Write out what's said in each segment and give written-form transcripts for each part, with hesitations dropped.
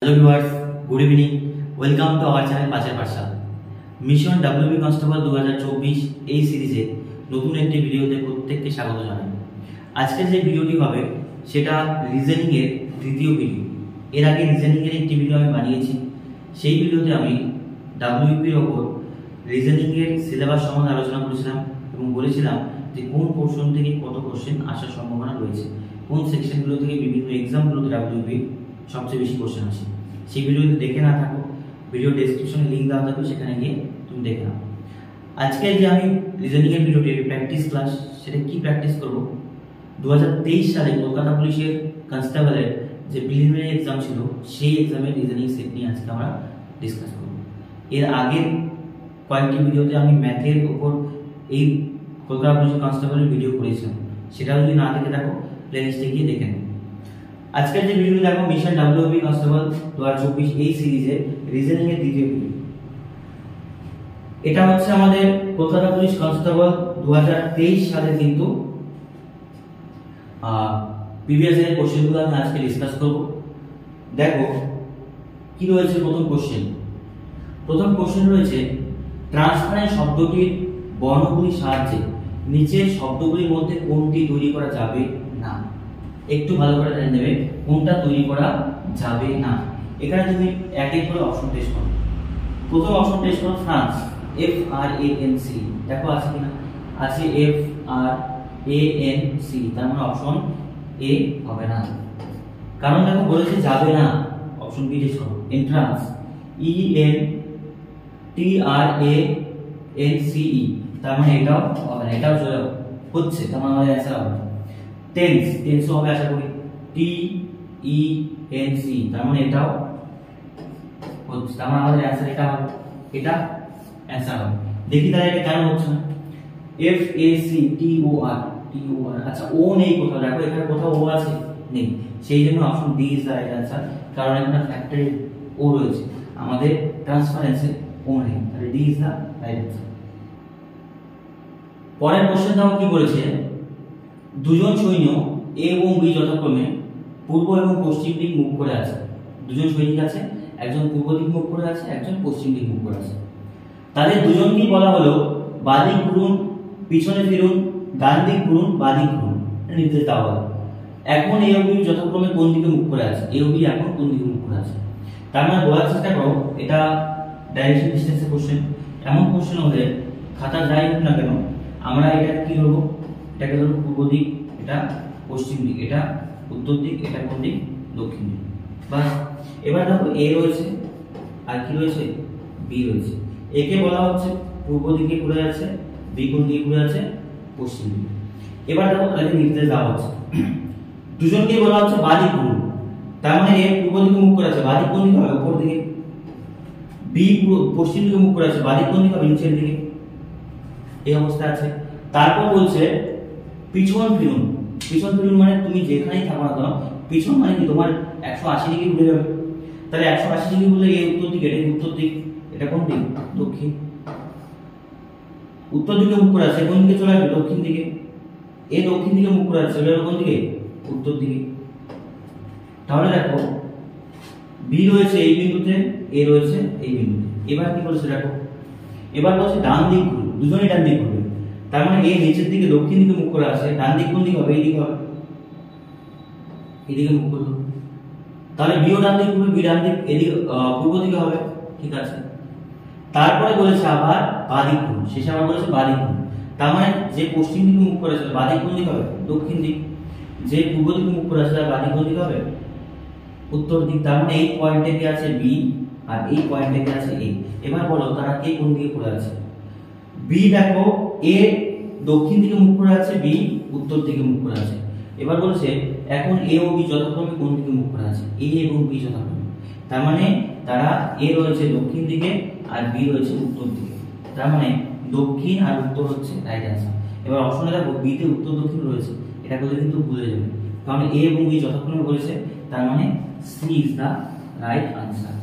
Hello viewers, good evening. Welcome to our channel পাঁচের পাঠশালা। Mission WB constable 2024 এই সিরিজে নতুন একটি ভিডিওতে প্রত্যেককে স্বাগত জানাই। আজকের যে ভিডিওটি হবে সেটা রিজনিং এর দ্বিতীয় ভিডিও। এর আগে রিজনিং এর একটি ভিডিও আমি বানিয়েছি। সেই ভিডিওতে আমি ডাব্লিউবির ওপর রিজনিং এর সিলেবাস সম্বন্ধে আলোচনা করেছিলাম এবং বলেছিলাম যে কোন পোর্শন থেকে কত কোশ্চেন আসার সম্ভাবনা রয়েছে, কোন সেকশনগুলো থেকে বিভিন্ন এক্সামগুলোতে ডাব্লিউবি সবচেয়ে বেশি কোশ্চেন আসে। সেই ভিডিও যদি দেখে না থাকো, ভিডিও ডেসক্রিপশনে লিঙ্ক দেওয়া থাকবে, সেখানে গিয়ে তুমি দেখে নাও। আজকে যে আমি রিজনিং এর ভিডিওটি প্র্যাকটিস ক্লাস, সেটা কি প্র্যাকটিস করব, 2023 সালে কলকাতা পুলিশের কনস্টেবলের যে প্রিলিমিনারি এক্সাম ছিল সেই এক্সামের রিজনিং সেট নিয়ে আজকে আমরা ডিসকাস করব। এর আগের কয়েকটি ভিডিওতে আমি ম্যাথের উপর এই কলকাতা পুলিশের কনস্টেবলের ভিডিও করেছিলাম, সেটা যদি না দেখে থাকো প্লেলিস্টে গিয়ে দেখে নেব। আজকের যে ভিডিও দেখো মিশন ডাব্লিউবি কনস্টেবল 2024 এই সিরিজে রিজনিং এর দ্বিতীয় ভিডিও। এটা হচ্ছে আমাদের কলকাতা পুলিশ কনস্টেবল 2023 সালে কিন্তু প্রিভিয়াস ইয়ার কোশ্চেনগুলো আমি আজকে ডিসকাস করব। দেখো কি রয়েছে প্রথম কোশ্চেন। প্রথম কোশ্চেন রয়েছে ট্রান্সপারেন্ট শব্দটির বর্ণগুলির সাহায্যে নিচের শব্দগুলির মধ্যে কোনটি তৈরি করা যাবে না। একটু ভালো করে জেনে নেবে কোনটা তৈরি করা যাবে না। এখানে তুমি এক এক করে অপশন টেস্ট করো। প্রথম অপশন টেস্ট করো ফ্রান্স, FRANC। দেখো আছে কিনা, আছে FRANC, তার মানে অপশন এ হবে না। কারণ দেখো বলেছে যাবে না, অপশন বি টেস্ট করো। এন্ট্রান্স, ENTRANCE, তার মানে এটাও হবে না, এটাও হচ্ছে, তার মানে আমাদের অ্যান্সার হবে। টেন্স হবে আশা করি, TENC, তার মানে এটাও হচ্ছে, তার মানে আমাদের অ্যান্সার এটা হবে, এটা অ্যান্সার হবে। দেখি তাহলে এটা কেন হচ্ছে না। FACTOR, আচ্ছা ও নেই কোথাও, দেখো এখানে কোথাও ও আছে নেই, সেই জন্য option D is the right answer. কারণ এখানে ফ্যাক্টরি ও রয়েছে, আমাদের ট্রান্সপারেন্সে ও নেই, তাহলে D is the right answer. পরের কোশ্চেন দাও কি বলেছে, দুজন সৈন্য এ এবং বি যথাক্রমে পূর্ব এবং পশ্চিম দিক মুখ করে আছে। দুজন সৈনিক আছে, একজন পূর্ব দিক মুখ করে আছে, একজন পশ্চিম দিক মুখ করে আছে। তাদের দুজনকেই বলা হলো বাদিক ঘুরুন, পিছনে ফিরুন, ডান দিক ঘুরুন, বাদিক ঘুরুন, নির্দেশ দেওয়া হলো। এখন এ ও বি যথাক্রমে কোন দিকে মুখ করে আছে, এ ও বি এখন কোন দিকে মুখ করে আছে। তার মানে বলার চেষ্টা করো এটা ডাইরেকশন ডিসটেন্সের কোশ্চেন। এমন কোশ্চেন হলে খাতা যাই হোক না কেন আমরা এটা কি ধরবো, এটাকে ধরবো পূর্ব দিক, এটা পশ্চিম দিক, এটা উত্তর দিক, এটা কোন দিক, দক্ষিণ দিক। বাস। এবার দেখো এ রয়েছে আর কি রয়েছে, বি রয়েছে। একে বলা হচ্ছে পূর্ব দিকে ঘুরে আছে, বি কোন দিকে ঘুরে আছে, পশ্চিম দিকে। এবার দেখো তাদের নির্দেশ দেওয়া হচ্ছে, দুজনকে বলা হচ্ছে বাদিক ঘুরুন, তার মানে এ পূর্ব দিকে মুখ করে আছে, বাদিক কোন দিকে হবে, উপর দিকে। বি পশ্চিম দিকে মুখ করে আছে, বাদিক কোন দিকে হবে, নিচের দিকে। এই অবস্থা আছে। তারপর বলছে পিছন ফিরুন। পিছন ফিরুন মানে তুমি যেখানেই থাকো না কেন, পিছন মানে কি তোমার 180 ডিগ্রি ঘুরে যাবে। তাহলে 180 ডিগ্রি ঘুরলে এই উত্তর দিকে, এটা উত্তর দিক, এটা কোন দিক, দক্ষিণ। উত্তর দিকে মুখ করে আছে, কোন দিকে চলে আসবে, দক্ষিণ দিকে। এই দক্ষিণ দিকে মুখ করে আছে, চলে যাবে কোন দিকে, উত্তর দিকে। তাহলে দেখো বি রয়েছে এই বিন্দুতে, এ রয়েছে এই বিন্দুতে। এবার কি করেছে দেখো, এবার বলছে ডান দিক ঘুরবে, দুজনেই ডান দিক ঘুরবে। তার মানে এ নিচের দিকে দক্ষিণ দিকে মুখ করে আছে, ডান দিক কোন দিক হবে, এই দিক হবে, এদিকে মুখ করলো। তাহলে বিও ডান দিক ঘুরবে, বি ডান দিক, এদিকে পূর্ব দিকে হবে, ঠিক আছে। তারপরে বলেছে আবার বাদিক ঘুরুন, শেষে আবার বলেছে বাদিক ঘুরুন। তার মানে যে পশ্চিম দিকে মুখ করে আছে বাদিক কোন দিক হবে, দক্ষিণ দিক। যে পূর্ব দিকে মুখ করে আছে বাদিক কোন দিক হবে, উত্তর দিক। তার মানে এই পয়েন্টে কি আছে বি আর এই পয়েন্টে কি আছে এ। এবার বলো তারা কে কোন দিকে পড়ে আছে। বি দেখো এ দক্ষিণ দিকে মুখ করে আছে, বি উত্তর দিকে মুখ করে আছে। এবার বলছে এখন এ ও বি যথাক্রমে কোন দিকে মুখ করে আছে, এ এবং বি যথাক্রমে। তার মানে তারা এ রয়েছে দক্ষিণ দিকে আর বি রয়েছে উত্তর দিকে। তার মানে দক্ষিণ আর উত্তর হচ্ছে রাইট অ্যান্সার। এবার অপশনে দেখো বি তে উত্তর দক্ষিণ রয়েছে, এটা বলে কিন্তু ভুলে যাবে, কারণ এ এবং বি যথাক্রমে বলেছে। তার মানে C is the right answer.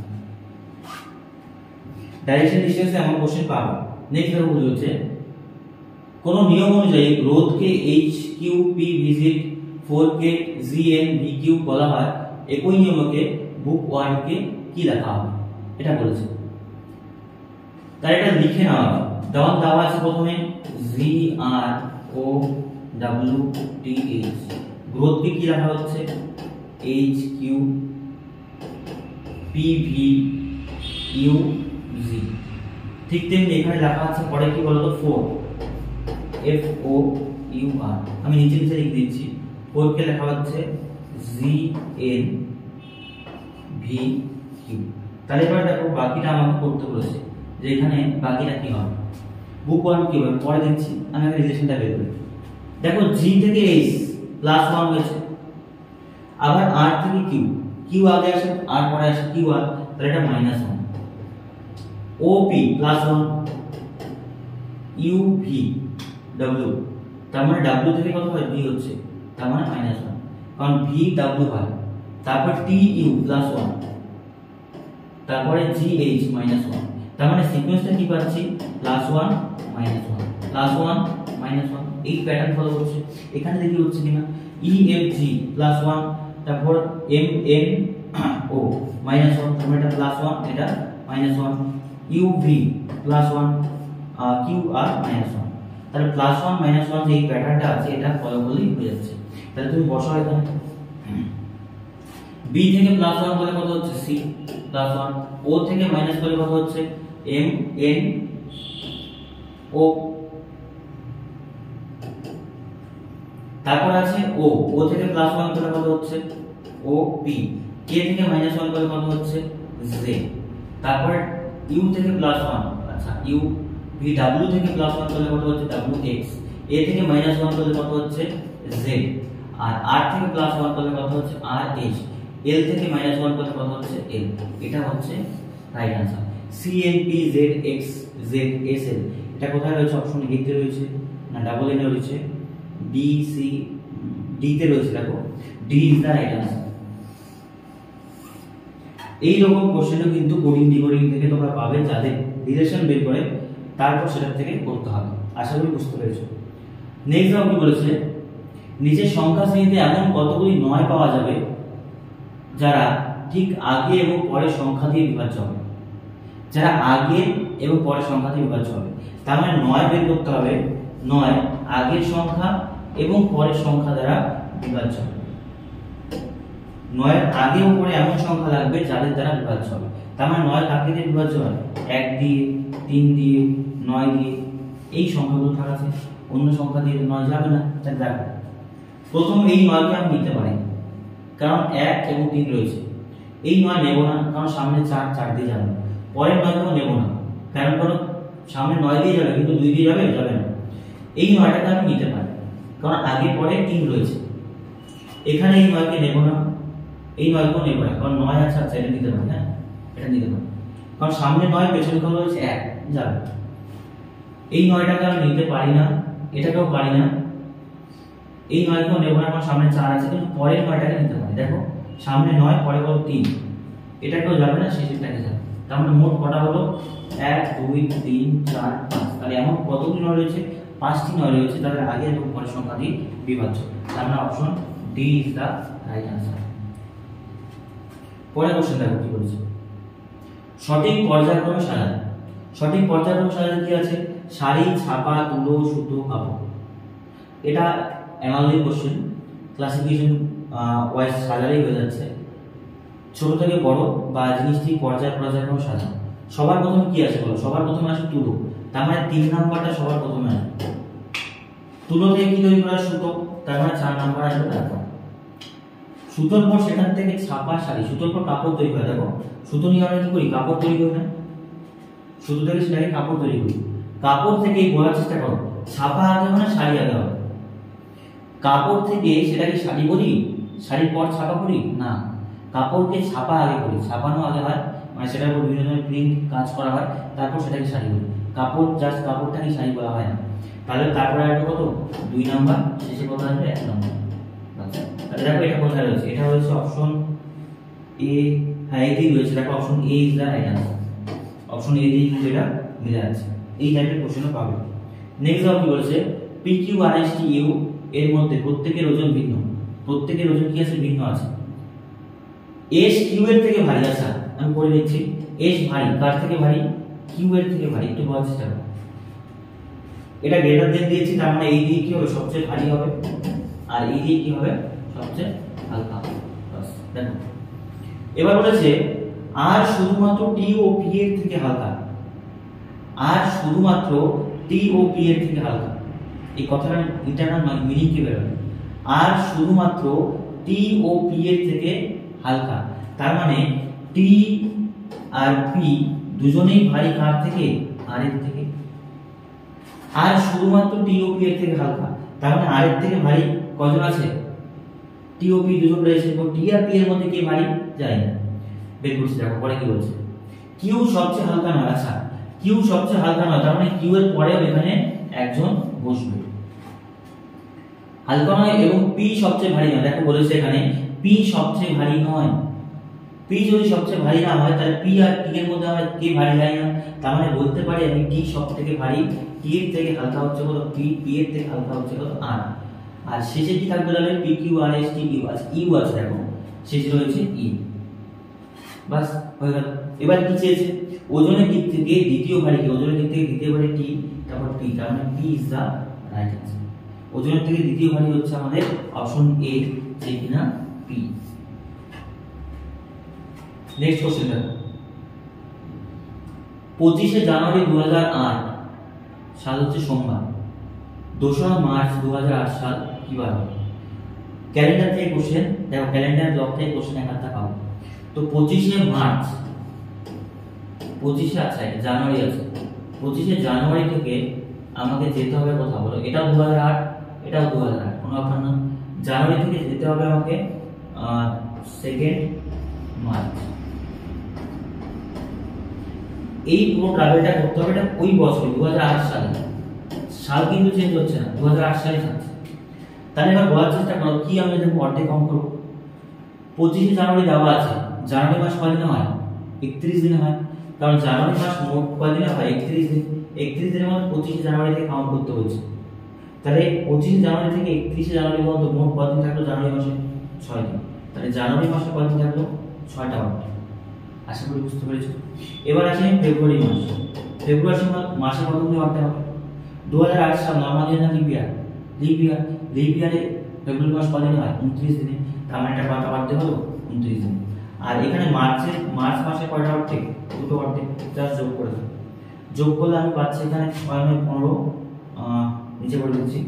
Direction ডিসটেন্সে এমন কোশ্চেন পাবো। নেক্সট দেখো বলছে কোন নিয়ম অনুযায়ী রোধকে HQP visit 4K GN VQ বলা হয়, একই নিয়মকে বুক ওয়ানকে কি লেখা হবে এটা বলেছে। তাই এটা লিখে নেওয়া হবে। দেওয়া আছে প্রথমে GROWTH, গ্রোথকে কি লেখা হচ্ছে HQPVUG। ঠিক তেমনি এখানে লেখা আছে পরে কি বলতো 4 FOUR, আমি নিচে নিচে লিখে দিচ্ছি। 4 কে লেখা হচ্ছে GNVQ। তাহলে এবার দেখো বাকিটা আমাকে করতে বলেছে যে এখানে বাকিটা কি হবে, বুক ওয়ান কি হবে পরে দিচ্ছি, আমি আগে রিলেশনটা বের করি। দেখো G থেকে H +1 হয়েছে, আবার R থেকে Q আগে আসে R পরে আসে QR, তাহলে এটা -1। OP +1 UVW, তার মানে W থেকে কত হয় V হচ্ছে, তার মানে -1, কারণ VW হয়। তারপর TU +1, তারপরে GH -1, তার মানে সিকোয়েন্সটা কি পাচ্ছি +1 -1 +1 -1, এই প্যাটার্ন ফলো করছে। এখানে দেখি হচ্ছে কিনা EFG +1, তারপর MNO -1, তার মানে এটা +1 এটা -1, UV +1 QR -1, তাহলে +1 -1 যে এই প্যাটার্নটা আছে এটা ফলো করলেই হয়ে যাচ্ছে। তাহলে তুমি বসাও এখানে B থেকে +1 বলে কত হচ্ছে C +1, O থেকে মাইনাস করে কত হচ্ছে MNO, তারপর আছে O থেকে +1 করে কত হচ্ছে OP, K থেকে -1 করে কত হচ্ছে Z, তারপর U থেকে +1, আচ্ছা VW থেকে +1 করে কত হচ্ছে WX, A থেকে -1 করে কত হচ্ছে Z, আর R থেকে +1 করে কত হচ্ছে RH, L থেকে -1 করে কত হচ্ছে L। এটা হচ্ছে রাইট आंसर। CNPZXZSL এটা কোথায় রয়েছে, অপশন এ তে রয়েছে না ডাবল এন এ রয়েছে, ডি সি ডি তে রয়েছে, দেখো D is the right answer. এই রকম কোশ্চেনও কিন্তু কোডিং ডিকোডিং থেকে তোমরা পাবে, যাদের রিলেশন বের করে তারপর সেটা থেকে করতে হবে। আশা করি বুঝতে পেরেছো। নেক্সট রাউন্ড কি বলেছে, নিচের সংখ্যা শ্রেণীতে এমন কতগুলি 9 পাওয়া যাবে যারা ঠিক আগে এবং পরের সংখ্যা দিয়ে বিভাজ্য হবে, যারা আগে এবং পরের সংখ্যা দিয়ে বিভাজ্য হবে। তার মানে 9 বের করতে হবে, 9 আগের সংখ্যা এবং পরের সংখ্যা দ্বারা বিভাজ্য হবে। 9 এর আগে এবং পরে এমন সংখ্যা লাগবে যাদের দ্বারা বিভাজ্য হবে। তার মানে 9 কাকে দিয়ে বিভাজ্য হয়, 1 দিয়ে 3 দিয়ে 9 দিয়ে, এই সংখ্যাগুলো থাকা আছে, অন্য সংখ্যা দিয়ে 9 যাবে না। তাই দেখো প্রথম এই 9 কে আমি নিতে পারি কারণ 1 এবং 3 রয়েছে, এই 9 নেব না কারণ সামনে 4 দিয়ে যাবে। পরের 9 কেও নেব না কারণ সামনে 9 দিয়ে যাবে কিন্তু 2 দিয়ে যাবে না। এই 9টাকে আমি নিতে পারি কারণ আগে পরে 3 রয়েছে। এখানে এই 9 কে নেব না, এই 9 কেও নেব না কারণ 9 আছে, আচ্ছা এটা নিতে পারি, হ্যাঁ এটা নিতে পারি কারণ সামনে 9 পেছনে কত রয়েছে 1 যাবে। এই 9টাকে আমি নিতে পারি না, এটাকেও পারি না, এই 9 কেও নেব না কারণ সামনে 4 আছে, কিন্তু পরের 9টাকে নিতে পারি। দেখো সামনে 9 পরে কত 3, এটাকেও যাবে না, শেষেরটাকে যাবে। তার মানে মোট কটা হলো 1 2 3 4 5, তাহলে এমন কতগুলো 9 রয়েছে, 5টি 9 রয়েছে তাদের আগে এবং পরের সংখ্যা দিয়ে বিভাজ্য। তার মানে option D is the right answer. পরের কোশ্চেন দেখো কি বলেছে, সঠিক পর্যায়ক্রমে সাজানো। সঠিক পর্যায়ক্রমে সাজানো কি আছে, শাড়ি, ছাপা, তুলো, সুতো, কাপড়। এটা অ্যানালজি কোশ্চেন, ক্লাসিফিকেশন ওয়াইজ সাজালেই হয়ে যাচ্ছে। ছোট থেকে বড় বা জিনিসটি পর্যায়ক্রমে সাজানো। সবার প্রথমে কি আসে বলো, সবার প্রথমে আসে তুলো, তার মানে 3 নাম্বারটা সবার প্রথমে আসে। তুলো থেকে কি তৈরি করা, সুতো, তার মানে 4 নাম্বার আসবে। তারপর সুতোর পর সেখান থেকে ছাপা, শাড়ি, সুতোর পর কাপড় তৈরি হয়। দেখো সুতো নিয়ে আমরা কি করি, কাপড় তৈরি করি না, সুতো থেকে সেটাকে কাপড় তৈরি করি। কাপড় থেকে বলার চেষ্টা করো ছাপা আগে হবে না শাড়ি আগে হবে। কাপড় থেকে সেটাকে শাড়ি বলি, শাড়ির পর ছাপা করি না, কাপড়কে ছাপা আগে করি, ছাপানো আগে হয়, মানে সেটার উপর বিভিন্ন ধরনের প্রিন্ট কাজ করা হয়, তারপর সেটাকে শাড়ি বলি। কাপড় জাস্ট কাপড়টাকে শাড়ি বলা হয় না। তাহলে তারপরে আসবে কত 2 নাম্বার, শেষে কত আসবে 1 নাম্বার। আচ্ছা তাহলে দেখো এটা কোথায় রয়েছে, এটা হচ্ছে অপশন এ, হ্যাঁ এটাই রয়েছে। দেখো option A is the right answer. Option A দিয়ে কিন্তু এটা মিলে আছে। এই টাইপের কোশ্চেনও পাবে। নেক্সট কি বলেছে, P Q R S T U এর মধ্যে প্রত্যেকের ওজন ভিন্ন। প্রত্যেকের ওজন কি আছে, ভিন্ন আছে। এস কিউ এর থেকে ভারী। আচ্ছা আমি করে দিচ্ছি, এস ভারী, কার থেকে ভারী? কিউ এর থেকে ভারী। একটু বোঝার চেষ্টা করো, এটা গ্রেটার দেন দিয়েছি, তার মানে এই দিয়ে কি হবে? সবচেয়ে ভারী হবে, আর এই দিয়ে কি হবে? সবচেয়ে হালকা হবে। বাস দেখো, এবার বলেছে আর শুধুমাত্র টি ও পি এর থেকে হালকা, আর শুধুমাত্র টি ও পি এর থেকে হালকা। এই কথাটা ইন্টারনাল মিনিং কি বেরোবে? আর শুধুমাত্র টি ও পি এর থেকে হালকা, তার মানে টি আর পি দুজনেই ভারী কার থেকে? আর এর থেকে। আর শুধুমাত্র টি ও পি এর থেকে হালকা, তার মানে আর এর থেকে ভারী কজন আছে? টি ও পি দুজন রয়েছে, তো টি আর পি এর মধ্যে কে ভারী? যায় না। বের করছি, দেখো পরে কি বলছে। কিউ সবচেয়ে হালকা নয়। আচ্ছা কিউ সবচেয়ে হালকা নয়, তার মানে কিউ এর পরেও এখানে একজন বসবে, হালকা নয়। এবং পি সবচেয়ে ভারী নয়, দেখো বলেছে এখানে পি সবচেয়ে ভারী নয়। পি যদি সবচেয়ে ভারী না হয়, তাহলে পি আর টি এর মধ্যে আমরা কে ভারী যায় না, তার মানে বলতে পারি আমি টি সবথেকে ভারী, টি এর থেকে হালকা হচ্ছে কত? পি, পি এর থেকে হালকা হচ্ছে কত? আর। আর শেষে কি থাকবে তাহলে? P Q R S T Q আছে, ইউ আছে, দেখো শেষে রয়েছে ই। বাস হয়ে গেল। এবার কি চেয়েছে? ওজনের দিক থেকে দ্বিতীয় ভারী কি? ওজনের দিক থেকে দ্বিতীয় ভারী টি, তারপর পি, তার মানে P is the right answer. ওজনের থেকে দ্বিতীয় ভারী হচ্ছে আমাদের অপশন এ, যে কিনা পি। নেক্সট কোশ্চেন দেখো, 25শে জানুয়ারি 2008 সাল হচ্ছে সোমবার, 2রা মার্চ 2008 সাল কি বার হবে? ক্যালেন্ডার থেকে কোশ্চেন, দেখো ক্যালেন্ডার ব্লক থেকে কোশ্চেন এক হাতে পাবো। তো 25শে মার্চ, 25শে আছে জানুয়ারি আছে, 25শে জানুয়ারি থেকে আমাকে যেতে হবে কোথাও? বলো, এটাও 2008, এটাও 2008, কোনো ব্যাপার না। জানুয়ারি থেকে যেতে হবে আমাকে 2 মার্চ। এই পুরো ট্রাভেলটা করতে হবে, এটা ওই বছর 2008 সালে, সাল কিন্তু চেঞ্জ হচ্ছে না, 2008 সালে থাকছে। তাহলে এবার বলার চেষ্টা করো কি আমরা দেখো অর্ধেক কম করব। 25শে জানুয়ারি দেওয়া আছে, জানুয়ারি মাস কয়দিনে হয়? 31 দিনে হয়, কারণ জানুয়ারি মাস মোট কয়দিনে হয়? 31 দিন। 31 দিনের মধ্যে 25শে জানুয়ারি থেকে কাউন্ট করতে হচ্ছে, তাহলে 25শে জানুয়ারি থেকে 31শে জানুয়ারি পর্যন্ত মোট কয়দিন থাকলো জানুয়ারি মাসে? 6 দিন। তাহলে জানুয়ারি মাসে কয়দিন থাকলো? 6টা বার। আশা করি বুঝতে পেরেছো। এবার আসে ফেব্রুয়ারি মাস। ফেব্রুয়ারি মাসে কত দিন বাড়তে হবে? 2008 সাল নরমাল ইয়ার না leap year? Leap year. Leap ইয়ারে ফেব্রুয়ারি মাস কদিন হয়? 29 দিনে, তার মানে এটা কয়টা বাড়তে হলো? 29 দিন। আর এখানে মার্চ মাসে কয়টা বাড়তে? 2টো বাড়তে, জাস্ট যোগ করে দাও। যোগ করলে আমি পাচ্ছি এখানে 6 9 15, নিচে বলে দিচ্ছি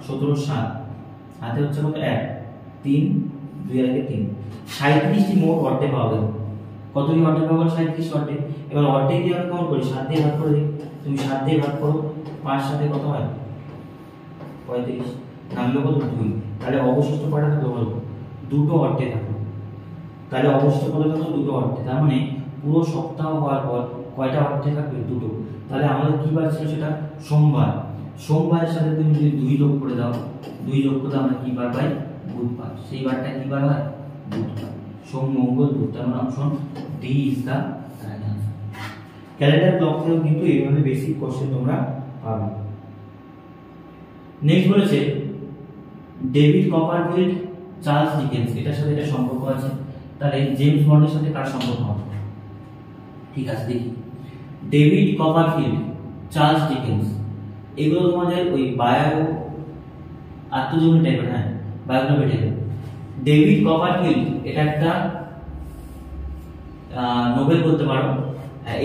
17 7, হাতে হচ্ছে কত? 1 3 2 আর 3, 37টি মোট অর্ধে পাওয়া গেল। কতটি অর্ধে পাওয়া গেল? 37 অর্ধে। এবার অর্ধে দিয়ে আমি কাউন্ট করি, 7 দিয়ে ভাগ করে দিই। তুমি 7 দিয়ে ভাগ করো, 5 সাথে কত হয়? 35, নামলো কত? 2। তাহলে অবশিষ্ট কয়টা থাকলো বলো? 2টো অর্ধে থাকলো। তাহলে অবশিষ্ট কত থাকলো? 2টো অর্ধে। তার মানে পুরো সপ্তাহ হওয়ার পর কয়টা অর্ধে থাকবে? 2টো। তাহলে আমাদের কি বার ছিল সেটা? সোমবার। সোমবারের সাথে তুমি যদি 2 যোগ করে দাও, 2 যোগ করলে আমরা কি বার পাই? বুধবার। সেই বারটা কি বার হয়? বুধবার। সোম মঙ্গল বুধ, তার মানে option D is the right answer. Calendar block থেকেও কিন্তু এইভাবে বেসিক কোশ্চেন তোমরা পাবে। নেক্সট বলেছে ডেভিড কপারফিল্ড, চার্লস ডিকেন্স, এটার সাথে এটা সম্পর্ক আছে। তাহলে জেমস বন্ডের সাথে কার সম্পর্ক হবে? ঠিক আছে দেখি, ডেভিড কপারফিল্ড, চার্লস ডিকেন্স, এগুলো তোমাদের ওই বায়ো আত্মজীবনী টাইপের, হ্যাঁ বায়োগ্রাফি টাইপের। ডেভিড কপারফিল্ড এটা একটা নোবেল করতে পারো।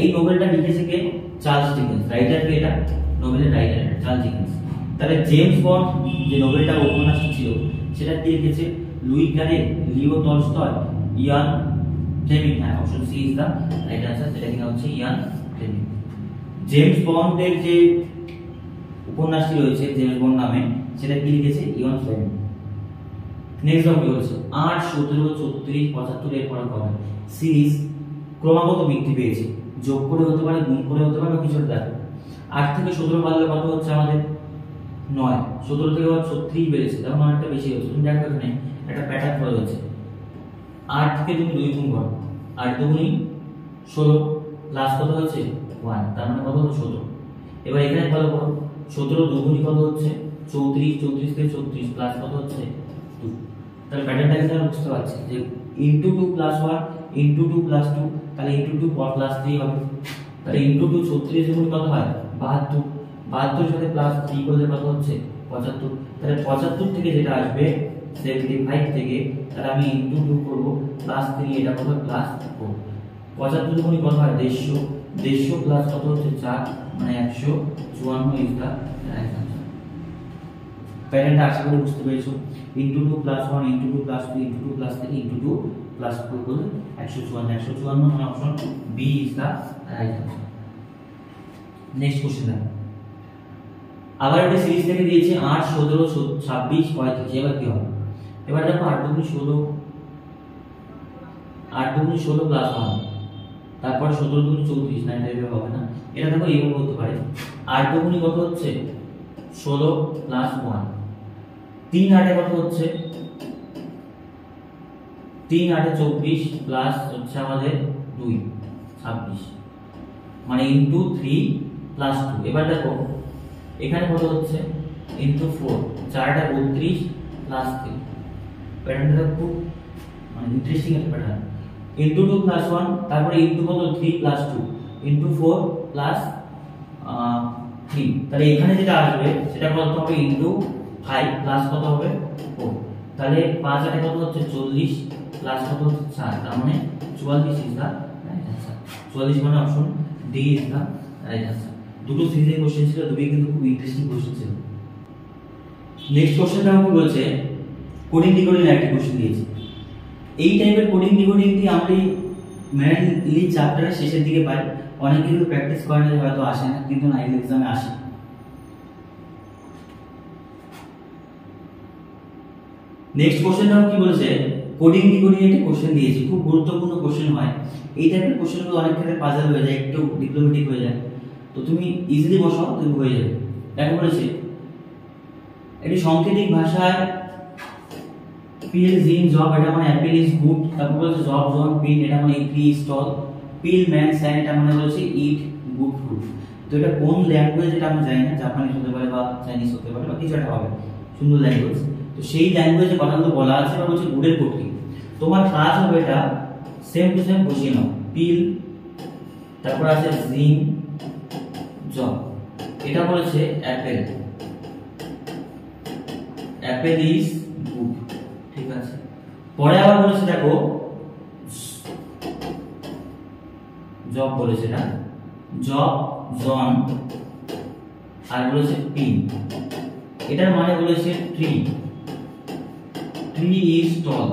এই নোবেলটা লিখেছে কে? Charles Dickens. রাইটার কে? এটা নোবেলের রাইটার চার্লস ডিকেন্স। তাহলে জেমস বন্ড যে নোবেলটা উপন্যাসটা ছিল সেটা কে লিখেছে? Le Carre, Leo Tolstoy, Ian Fleming. হ্যাঁ option C is the right answer, সেটা কিনা হচ্ছে ইয়ান ফ্লেমিং। জেমস বন্ডের যে উপন্যাসটি রয়েছে জেমস বন্ড নামে, সেটা কি লিখেছে? Ian Fleming. নেক্সট কি বলছে? 8 17 34 75 এর পরে কত? সিরিজ ক্রমাগত বৃদ্ধি পেয়েছে, যোগ করে হতে পারে, গুণ করে হতে পারে, কিছু দেখো। 8 থেকে 17 বাড়লে কত হচ্ছে আমাদের? 9। 17 থেকে 36 বেড়েছে, তখন অনেকটা বেশি হচ্ছে। তুমি দেখো এখানে একটা প্যাটার্ন ফলো হচ্ছে। 8 থেকে তুমি 2 গুণ করো, 8 দুগুণই 16 প্লাস কত হচ্ছে? 1, তার মানে কত হলো? 17। এবার এখানে ফলো করো, 17 দুগুণই কত হচ্ছে? 34, 34 থেকে 36 প্লাস কত হচ্ছে? 2। তাহলে প্যাটার্নটা কিন্তু আমরা বুঝতে পারছি যে ইন্টু 2 প্লাস 1 ইন্টু 2 প্লাস 2, তাহলে ইন্টু 2 প্লাস 3 হবে। তাহলে ইন্টু 2 36 গুণ কত হয় 72, 72 সাথে প্লাস 3 করলে কত হচ্ছে 75। তাহলে 75 থেকে যেটা আসবে 75 থেকে, তাহলে আমি ইন্টু 2 করব প্লাস 3, এটা কত প্লাস 4। 75 গুণ কত হয় 150, 150 প্লাস কত হচ্ছে 4 মানে 154 ইজ দা রাইট আনসার। প্যাটার্নটা আশা করি বুঝতে পেরেছো। Into 2 plus 1 into 2 plus 2 into 2 plus 3 into 2 plus 4 করলে 154 মানে option B is the right answer. Next question দেখো, আবার একটা সিরিজ থেকে দিয়েছে 8 17 26 35, এবার কি হবে? এবার দেখো 8 দুগুণ 16, 8 দুগুণ 16 প্লাস 1, তারপর 17 দুগুণ 34, না এটা এভাবে হবে না, এটা দেখো এইভাবে হতে পারে। 8 দুগুণ কত হচ্ছে 16 প্লাস 1, 3 8 কত হচ্ছে 3 8 24 প্লাস হচ্ছে আমাদের 2 26, মানে ইনটু 3 প্লাস 2। এবার দেখো এখানে কত হচ্ছে ইনটু 4, 4 টা 32 প্লাস 3। প্যাটার্নটা খুব মানে ইন্টারেস্টিং একটা প্যাটার্ন। ইনটু 2 প্লাস 1, তারপরে ইনটু কত 3 প্লাস 2 ইনটু 4 প্লাস 3। তাহলে এখানে যেটা আসবে সেটা কত হবে ইনটু 5 প্লাস কত হবে 4। তাহলে 5 8 কত হচ্ছে 40 প্লাস কত হচ্ছে 4, তার মানে 44 ইজ দা রাইট আনসার। 44 মানে option D is the right answer. দুটো সিরিজের কোশ্চেন ছিল, দুটোই কিন্তু খুব ইন্টারেস্টিং কোশ্চেন ছিল। নেক্সট কোশ্চেনটা আমাকে বলেছে কোডিং ডিকোডিং একটা কোশ্চেন দিয়েছে। এই টাইপের কোডিং ডিকোডিংটি আমরা মেইনলি চ্যাপ্টারের শেষের দিকে পাই, অনেকে কিন্তু প্র্যাকটিস করে না, হয়তো আসে না, কিন্তু নাইন এক্সামে আসে। নেক্সট কোশ্চেনটা কি বলেছে, কোডিং ডিকোডিং একটা কোশ্চেন দিয়েছে, খুব গুরুত্বপূর্ণ কোশ্চেন হয়। এই টাইপের কোশ্চেনগুলো অনেক ক্ষেত্রে পাজল হয়ে যায়, একটু ডিপ্লোমেটিক হয়ে যায়, তো তুমি ইজিলি বসাও, তুমি হয়ে যাবে। দেখো বলেছে এটি সাংকেতিক ভাষায় পিল জিন জব, এটা মানে অ্যাপেল ইজ গুড। তারপর বলেছে জব জোন পিন, এটা মানে ইট স্টল। পিল ম্যান স্যান, এটা মানে বলেছে ইট গুড ফুড। তো এটা কোন ল্যাঙ্গুয়েজ এটা আমরা জানি না, জাপানিজ হতে পারে বা চাইনিজ হতে পারে বা কিছু একটা হবে, সুন্দর ল্যাঙ্গুয়েজ। তো সেই ল্যাঙ্গুয়েজে কথাগুলো বলা আছে বা বলছে গুডের কোড কি। তোমার কাজ হবে এটা সেম টু সেম বসিয়ে নাও, পিল, তারপর আছে জিন জব, এটা বলেছে অ্যাপেল, অ্যাপেল ইজ গুড, ঠিক আছে। পরে আবার বলেছে দেখো জব বলেছে না, জব জন, আর বলেছে পিন, এটার মানে বলেছে ট্রি, ট্রি ইজ টল,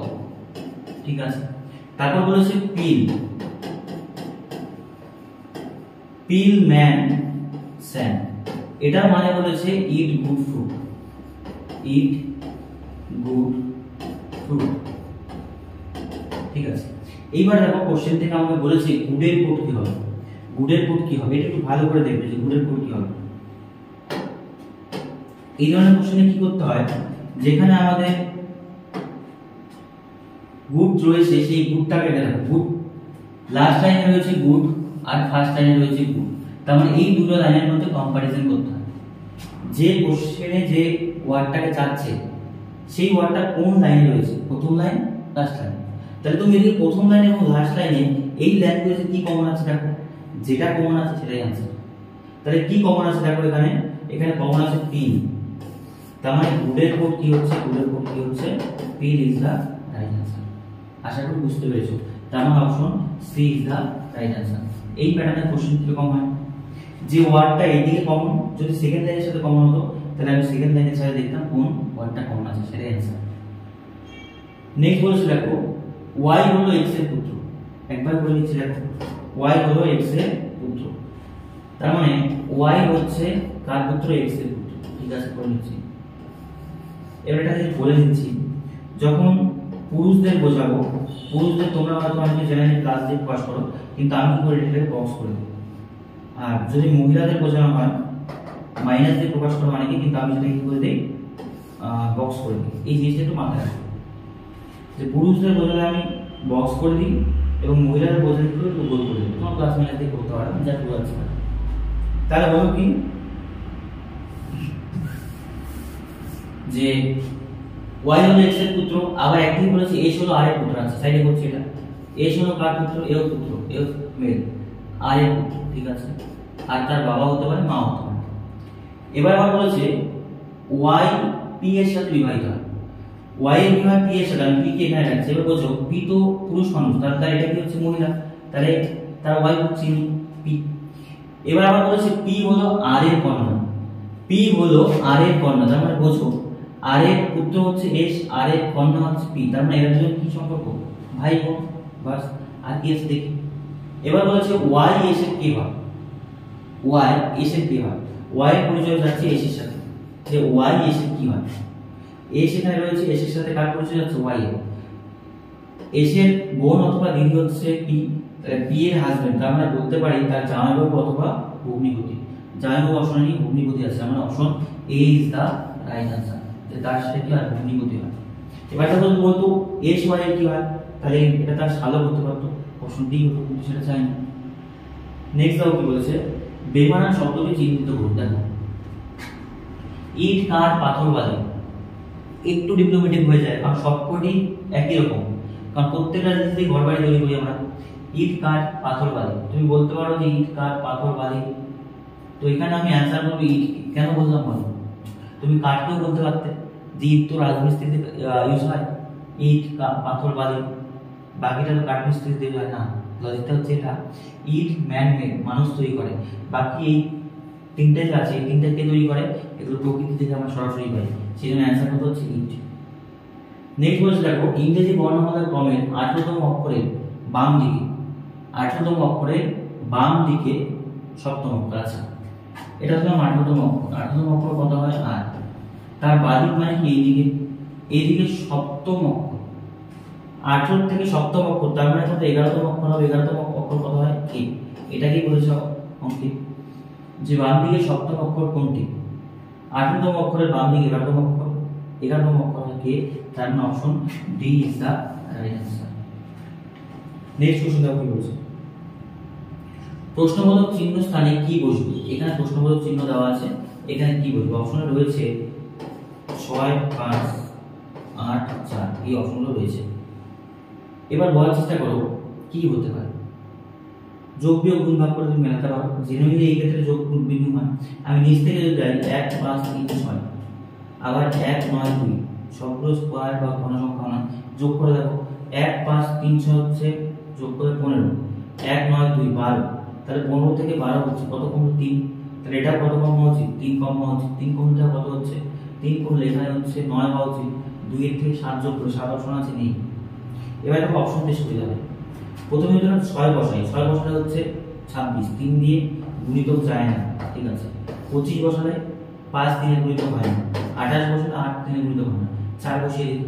ঠিক আছে। তারপর বলেছে পিল, পিল ম্যান স্যান, এটার মানে বলেছে it good food, it good food, ঠিক আছে। এইবার দেখো কোশ্চেন থেকে আমাকে বলেছে গুডের কোড কি হবে, গুডের কোড কি হবে, এটা একটু ভালো করে দেখবে যে গুডের কোড কি হবে। এই ধরনের কোশ্চেনে কি করতে হয়, যেখানে আমাদের গুড রয়েছে সেই গুডটাকে দেখো, গুড লাস্ট লাইনে রয়েছে গুড আর ফার্স্ট লাইনে রয়েছে গুড, তার মানে এই দুটো লাইনের মধ্যে কম্পারিজন করতে হয়। যে কোশ্চেনে যে ওয়ার্ডটাকে চাচ্ছে সেই ওয়ার্ডটা কোন লাইনে রয়েছে, প্রথম লাইন লাস্ট লাইন। তাহলে তুমি যদি প্রথম লাইন এবং লাস্ট লাইনে এই ল্যাঙ্গুয়েজে কি কমন আছে দেখো, যেটা কমন আছে সেটাই आंसर। তাহলে কি কমন আছে দেখো, এখানে এখানে কমন আছে পিন, তার মানে গুডের কোড কি হচ্ছে, গুডের কোড কি হচ্ছে pin is the right answer. আশা করি বুঝতে পেরেছো, তার মানে option C is the right answer. এই প্যাটার্নের কোশ্চেন কি রকম হয়, যে ওয়ার্ডটা এইদিকে কমন, যদি সেকেন্ড লাইনের সাথে কমন হতো তাহলে আমি সেকেন্ড লাইনের সাথে দেখতাম কোন ওয়ার্ডটা কমন আছে, সেটাই आंसर। নেক্সট বলছে দেখো y হলো x এর পুত্র, একবার বলে নিচ্ছি দেখো y হলো x এর পুত্র, তার মানে y হচ্ছে কার পুত্র, x এর পুত্র, ঠিক আছে বলে নিচ্ছি। এবার এটা যদি বলে দিচ্ছি, যখন পুরুষদের বোঝাবো, পুরুষদের তোমরা হয়তো অনেকে জেনারেল ক্লাস দিয়ে প্রকাশ করো, কিন্তু আমি কি করে এটাকে বক্স করে দিই। আর যদি মহিলাদের বোঝানো হয় মাইনাস দিয়ে প্রকাশ করো অনেকে, কিন্তু আমি সেটা কি করে দিই বক্স করে দিই। এই জিনিসটা একটু মাথায় রাখো, যে পুরুষদের বোঝালে আমি বক্স করে দিই এবং মহিলাদের বোঝালে একটু গোল করে দিই। তোমার ক্লাস মাইনাস দিয়ে করতে পারো, যা পুরো আছে। তাহলে বলো কি যে ওয়াই হলো এক্স এর পুত্র, আবার একদিন বলেছে এস হলো আর এর পুত্র আছে, সাইডে করছি এটা, এস হলো কার পুত্র, এর পুত্র, এর মেল, আর এর পুত্র, ঠিক আছে, আর তার বাবা হতে পারে, মা হতে পারে। এবার আবার বলেছে ওয়াই পি এর সাথে বিবাহিত হয়, ওয়াই এর বিবাহ পি এর সাথে, আমি পি কে এখানে রাখছি। এবার বলছো পি তো পুরুষ মানুষ, তার এটা কি হচ্ছে মহিলা, তাহলে তার ওয়াই হচ্ছে পি। এবার আবার বলেছে পি হলো আর এর কন্যা, পি হলো আর এর কন্যা, তার মানে বোঝো আর এর পুত্র হচ্ছে এস, আর এর কন্যা হচ্ছে পি, তার মানে এরা দুজন কি সম্পর্ক, ভাই বোন, বাস। আর কি আছে দেখি। এবার বলেছে ওয়াই এস এর কি হয়, ওয়াই এস এর কি হয়, ওয়াই এর পরিচয় যাচ্ছে এস এর সাথে, যে ওয়াই এস এর কি হয়, এস এখানে রয়েছে, এস এর সাথে কার পরিচয় যাচ্ছে, ওয়াই এর, এস এর বোন অথবা দিদি হচ্ছে পি, পি এর হাজবেন্ড, তার মানে বলতে পারি তার জামাইবাবু অথবা ভগ্নিপতি, জামাইবাবু অপশনে নেই, ভগ্নিপতি আছে, আমার option A is the right answer, যে তার সাথে কি হয়, ভগ্নিপতি হয়। এবার তো বলতো এস ওয়াই এর কি হয়, তাহলে এটা তার শালক হতে পারতো, অপশন ডি হতো, কিন্তু সেটা চাই না। নেক্সট দাও কি বলেছে, বেমানান শব্দকে চিহ্নিত করুন। দেখো ইট কাঠ পাথর বালি একটু ডিপ্লোমেটিক হয়ে যায়, কারণ সবকটি একই রকম, কারণ প্রত্যেকটা জিনিসই ঘর বাড়ি তৈরি করি আমরা। ইট কাঠ পাথর বালি, তুমি বলতে পারো যে ইট কাঠ পাথর বালি, তো এখানে আমি অ্যান্সার করবো ইট। কেন বললাম বলো, তুমি কাঠকেও বলতে পারতে যে ইট তো রাজমিস্ত্রিতে ইউজ হয়, ইট পাথর বালি, বাকিটা তো কাঠ মিস্ত্রিতে ইউজ হয় না। লজিকটা হচ্ছে এটা, ইট ম্যান মেড, মানুষ তৈরি করে, বাকি এই তিনটে যে আছে এই তিনটে কে তৈরি করে, এগুলো প্রকৃতি থেকে আমরা সরাসরি পাই, সেই জন্য অ্যান্সার হচ্ছে ইট। নেক্সট বলছে দেখো ইংরেজি বর্ণমালার ক্রমের 18তম অক্ষরের বাম দিকে, 18তম অক্ষরের বাম দিকে সপ্তম অক্ষর। আচ্ছা এটা হলো 18তম অক্ষর, 18তম অক্ষর কত হয় আর, তার বাদিক মানে কি এইদিকে, এইদিকে সপ্তম অক্ষর, 18 থেকে সপ্তম অক্ষর, তার মানে কত 11তম অক্ষর হবে, 11তম অক্ষর কত হয় কি, এটাকেই বলেছে অঙ্কিত, যে বাম দিকে সপ্তম অক্ষর কোনটি, 18তম অক্ষরের বাম দিকে 11তম অক্ষর, 11তম অক্ষর হয় কে, তার মানে option D is the right answer. Next question দেখো কি বলছে, প্রশ্নবোধক চিহ্ন স্থানে কি বসবে, এখানে প্রশ্নবোধক চিহ্ন দেওয়া আছে, এখানে কি বসবে, অপশনে রয়েছে 6 5 8 4, এই অপশনগুলো রয়েছে। এবার বলার চেষ্টা করো কি হতে পারে, যোগ বিয়োগ গুণ ভাগ করে তুমি মেলাতে পারো, জেনুইনলি এই ক্ষেত্রে যোগ গুণ বিয়োগ হয়। আমি নিচ থেকে যদি যাই 1 5 3 6, আবার 1 9 2, সবগুলো স্কয়ার বা ঘন সংখ্যা না, যোগ করে দেখো 1 5 3 6 হচ্ছে, যোগ করে 15, 1 9 2 12, তাহলে 15 থেকে 12 হচ্ছে কত, কম 3, তাহলে এটা কত কম হওয়া উচিত, 3 কম হওয়া উচিত, 3 কম থেকে কত হচ্ছে, 3 করলে এখানে হচ্ছে 9 হওয়া উচিত, 2 এর থেকে 7 যোগ করে 7 অপশন আছে নেই। এবার দেখো অপশন টেস্ট করে যাবে, প্রথমে ধরো 6 বসাই, 6 বসালে হচ্ছে 26, 3 দিয়ে গুণিতক যায় না, ঠিক আছে, 25 বসালে 5 3 এর গুণিতক হয় না, 28 বসালে 8 3 এর গুণিতক হয় না, 4 বসিয়ে দিই,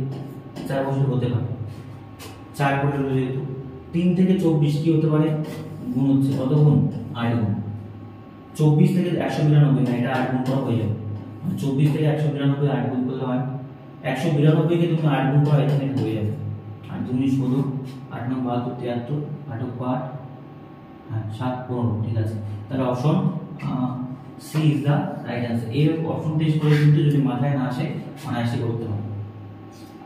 4 বসিয়ে হতে পারে 4 করে যেহেতু 3 থেকে 24 কি হতে পারে, গুণ হচ্ছে কত গুণ, 8 গুণ, 24 থেকে 192 না, এটা 8 গুণ করা হয়ে যাবে, 24 থেকে 192 8 গুণ করলে হয়, 192 কে তুমি 8 গুণ করো, এখানে হয়ে যাবে 8 2 16, 8 9 72 73, 8 8, হ্যাঁ 7 15, ঠিক আছে, তাহলে option C is the right answer. এই অপশন টেস্ট করে কিন্তু যদি মাথায় না আসে অনায়াসে করতে হবে।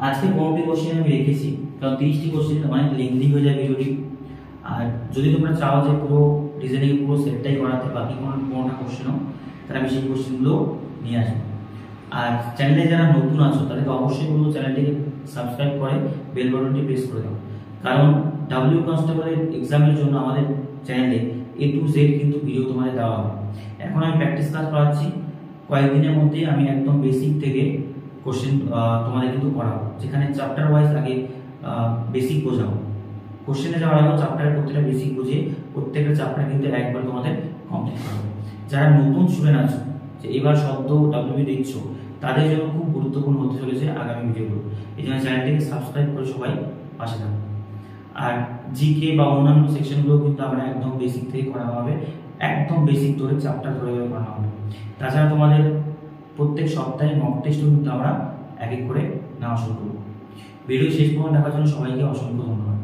আজকে 15টি কোশ্চেন আমি রেখেছি, কারণ 30টি কোশ্চেন অনেক লেন্থি হয়ে যায় ভিডিওটি, আর যদি তোমরা চাও যে পুরো রিজনিং পুরো সেটটাই করাতে, বাকি কোনোটা কোশ্চেনও, তাহলে আমি সেই কোশ্চেনগুলো নিয়ে আসবো। আর চ্যানেলে যারা নতুন আছো তাদেরকে অবশ্যই বলবো চ্যানেলটিকে সাবস্ক্রাইব করে বেল বাটনটি প্রেস করে দাও, কারণ ডাব্লিউ কনস্টেবলের এক্সামের জন্য আমাদের চ্যানেলে A to Z কিন্তু ভিডিও তোমাদের দেওয়া হবে। এখন আমি প্র্যাকটিস ক্লাস করাচ্ছি, কয়েকদিনের মধ্যে আমি একদম বেসিক থেকে কোশ্চেন তোমাদের কিন্তু করাবো, যেখানে চ্যাপ্টার ওয়াইজ আগে বেসিক বোঝাবো, কোশ্চেনে যাওয়ার আগে চ্যাপ্টারের প্রত্যেকটা বেসিক বুঝিয়ে প্রত্যেকটা চ্যাপ্টার কিন্তু একবার তোমাদের কমপ্লিট করাবো। যারা নতুন স্টুডেন্ট আছো, যে এবার সদ্য ডাব্লিউবি দিচ্ছ, তাদের জন্য খুব গুরুত্বপূর্ণ হতে চলেছে আগামী ভিডিওগুলো, এই জন্য চ্যানেলটিকে সাবস্ক্রাইব করে সবাই পাশে থাকো। আর জিকে বা অন্যান্য সেকশনগুলো কিন্তু আমরা একদম বেসিক থেকে করা হবে, একদম বেসিক ধরে চ্যাপ্টার ধরে করা হবে। তাছাড়া তোমাদের প্রত্যেক সপ্তাহে মক টেস্টও কিন্তু আমরা এক এক করে নেওয়া শুরু করব। ভিডিও শেষ পর্যন্ত দেখার জন্য সবাইকে অসংখ্য ধন্যবাদ।